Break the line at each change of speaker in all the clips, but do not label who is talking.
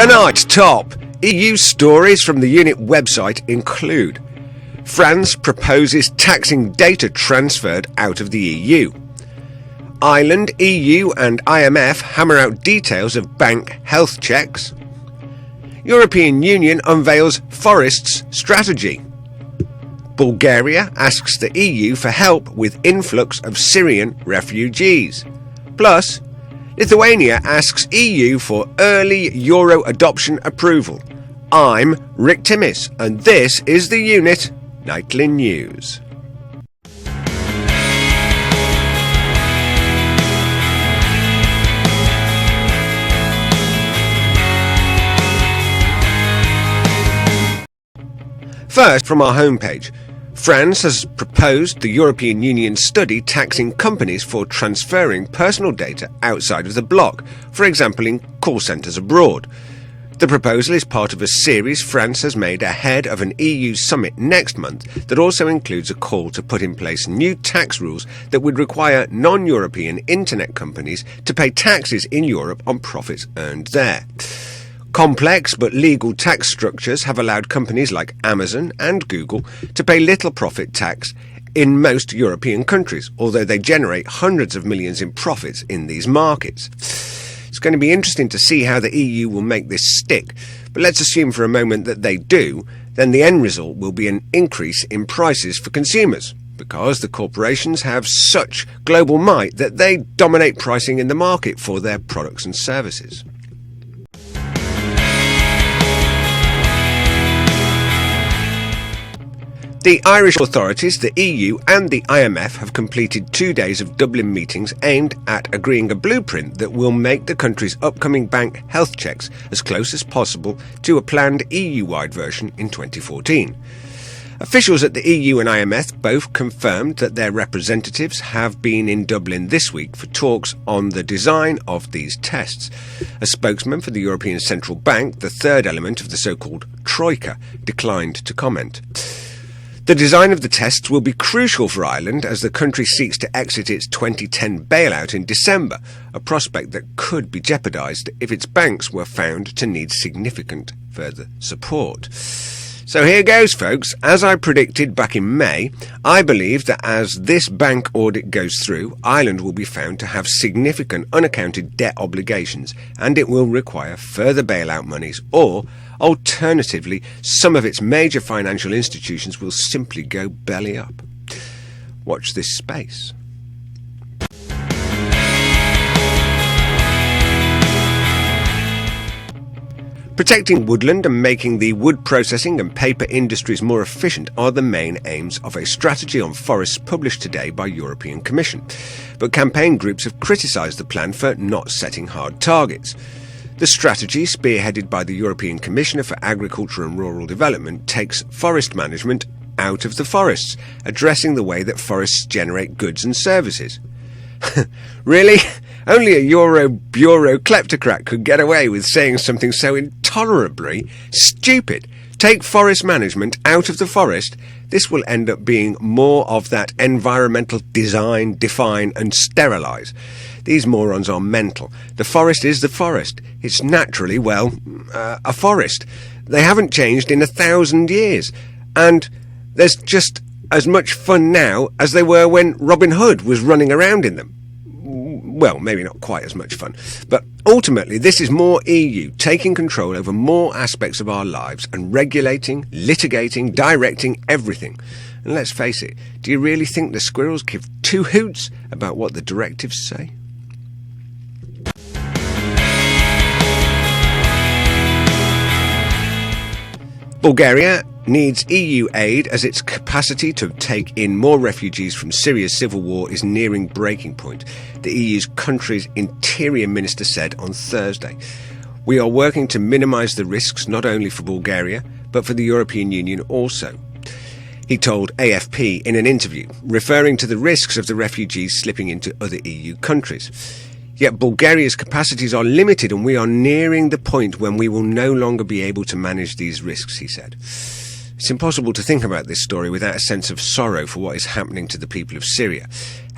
Tonight's top EU stories from the unit website include: France proposes taxing data transferred out of the EU. Ireland, EU and IMF hammer out details of bank health checks. European Union unveils forests strategy. Bulgaria asks the EU for help with influx of Syrian refugees. Plus, Lithuania asks EU for early Euro adoption approval. I'm Rick Timmis, and this is the Unit Nightly News. First, from our homepage, France has proposed the European Union study taxing companies for transferring personal data outside of the bloc, for example in call centres abroad. The proposal is part of a series France has made ahead of an EU summit next month that also includes a call to put in place new tax rules that would require non-European internet companies to pay taxes in Europe on profits earned there. Complex but legal tax structures have allowed companies like Amazon and Google to pay little profit tax in most European countries, although they generate hundreds of millions in profits in these markets. It's going to be interesting to see how the EU will make this stick, but let's assume for a moment that they do, then the end result will be an increase in prices for consumers, because the corporations have such global might that they dominate pricing in the market for their products and services. The Irish authorities, the EU and the IMF have completed 2 days of Dublin meetings aimed at agreeing a blueprint that will make the country's upcoming bank health checks as close as possible to a planned EU-wide version in 2014. Officials at the EU and IMF both confirmed that their representatives have been in Dublin this week for talks on the design of these tests. A spokesman for the European Central Bank, the third element of the so-called Troika, declined to comment. The design of the tests will be crucial for Ireland as the country seeks to exit its 2010 bailout in December, a prospect that could be jeopardised if its banks were found to need significant further support. So here goes, folks. As I predicted back in May, I believe that as this bank audit goes through, Ireland will be found to have significant unaccounted debt obligations, and it will require further bailout monies, or alternatively, some of its major financial institutions will simply go belly up. Watch this space. Protecting woodland and making the wood processing and paper industries more efficient are the main aims of a strategy on forests published today by European Commission. But campaign groups have criticised the plan for not setting hard targets. The strategy, spearheaded by the European Commissioner for Agriculture and Rural Development, takes forest management out of the forests, addressing the way that forests generate goods and services. Really? Only a Euro bureau kleptocrat could get away with saying something so intolerably stupid. Take forest management out of the forest. This will end up being more of that environmental design, define and sterilise. These morons are mental. The forest is the forest. It's naturally, well, a forest. They haven't changed in 1,000 years. And there's just as much fun now as they were when Robin Hood was running around in them. Well, maybe not quite as much fun. But ultimately, this is more EU taking control over more aspects of our lives and regulating, litigating, directing everything. And let's face it, do you really think the squirrels give two hoots about what the directives say? Bulgaria needs EU aid as its capacity to take in more refugees from Syria's civil war is nearing breaking point, the EU's country's interior minister said on Thursday. We are working to minimise the risks not only for Bulgaria, but for the European Union also, he told AFP in an interview, referring to the risks of the refugees slipping into other EU countries. Yet Bulgaria's capacities are limited and we are nearing the point when we will no longer be able to manage these risks, he said. It's impossible to think about this story without a sense of sorrow for what is happening to the people of Syria.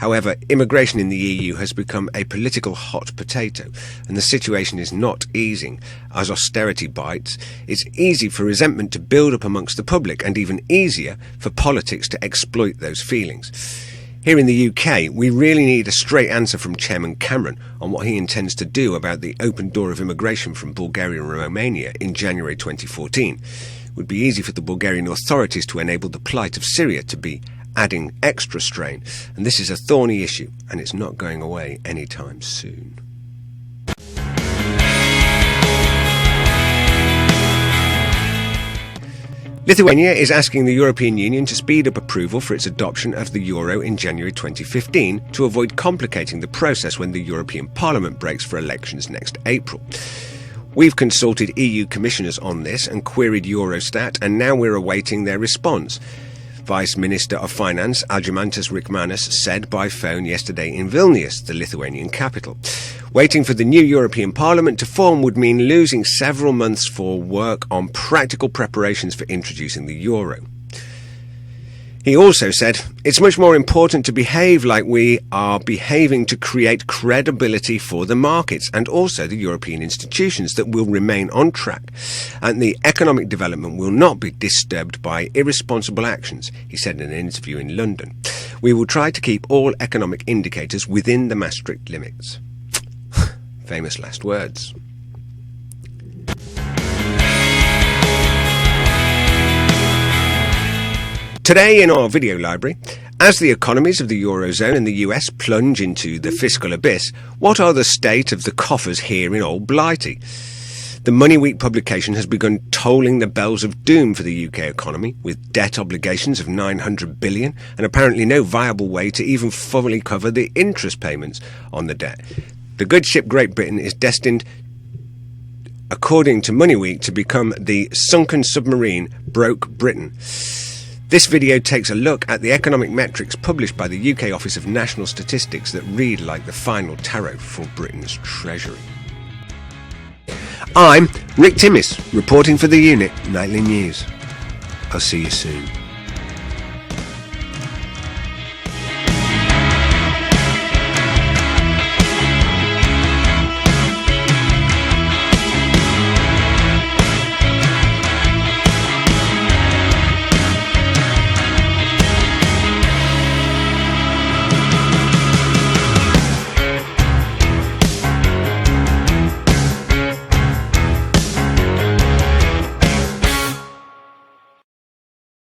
However, immigration in the EU has become a political hot potato, and the situation is not easing. As austerity bites, it's easy for resentment to build up amongst the public, and even easier for politics to exploit those feelings. Here in the UK, we really need a straight answer from Chairman Cameron on what he intends to do about the open door of immigration from Bulgaria and Romania in January 2014. It would be easy for the Bulgarian authorities to enable the plight of Syria to be adding extra strain, and this is a thorny issue, and it's not going away anytime soon. Lithuania is asking the European Union to speed up approval for its adoption of the euro in January 2015 to avoid complicating the process when the European Parliament breaks for elections next April. We've consulted EU commissioners on this and queried Eurostat, and now we're awaiting their response. Vice Minister of Finance Algimantas Rikmanis said by phone yesterday in Vilnius, the Lithuanian capital. Waiting for the new European Parliament to form would mean losing several months for work on practical preparations for introducing the euro. He also said, it's much more important to behave like we are behaving to create credibility for the markets and also the European institutions that will remain on track, and the economic development will not be disturbed by irresponsible actions, he said in an interview in London. We will try to keep all economic indicators within the Maastricht limits. Famous last words. Today in our video library, as the economies of the Eurozone and the US plunge into the fiscal abyss, what are the state of the coffers here in Old Blighty? The Money Week publication has begun tolling the bells of doom for the UK economy, with debt obligations of $900 billion and apparently no viable way to even fully cover the interest payments on the debt. The good ship Great Britain is destined, according to Money Week, to become the sunken submarine Broke Britain. This video takes a look at the economic metrics published by the UK Office of National Statistics that read like the final tarot for Britain's Treasury. I'm Rick Timmis, reporting for the Unit Nightly News. I'll see you soon.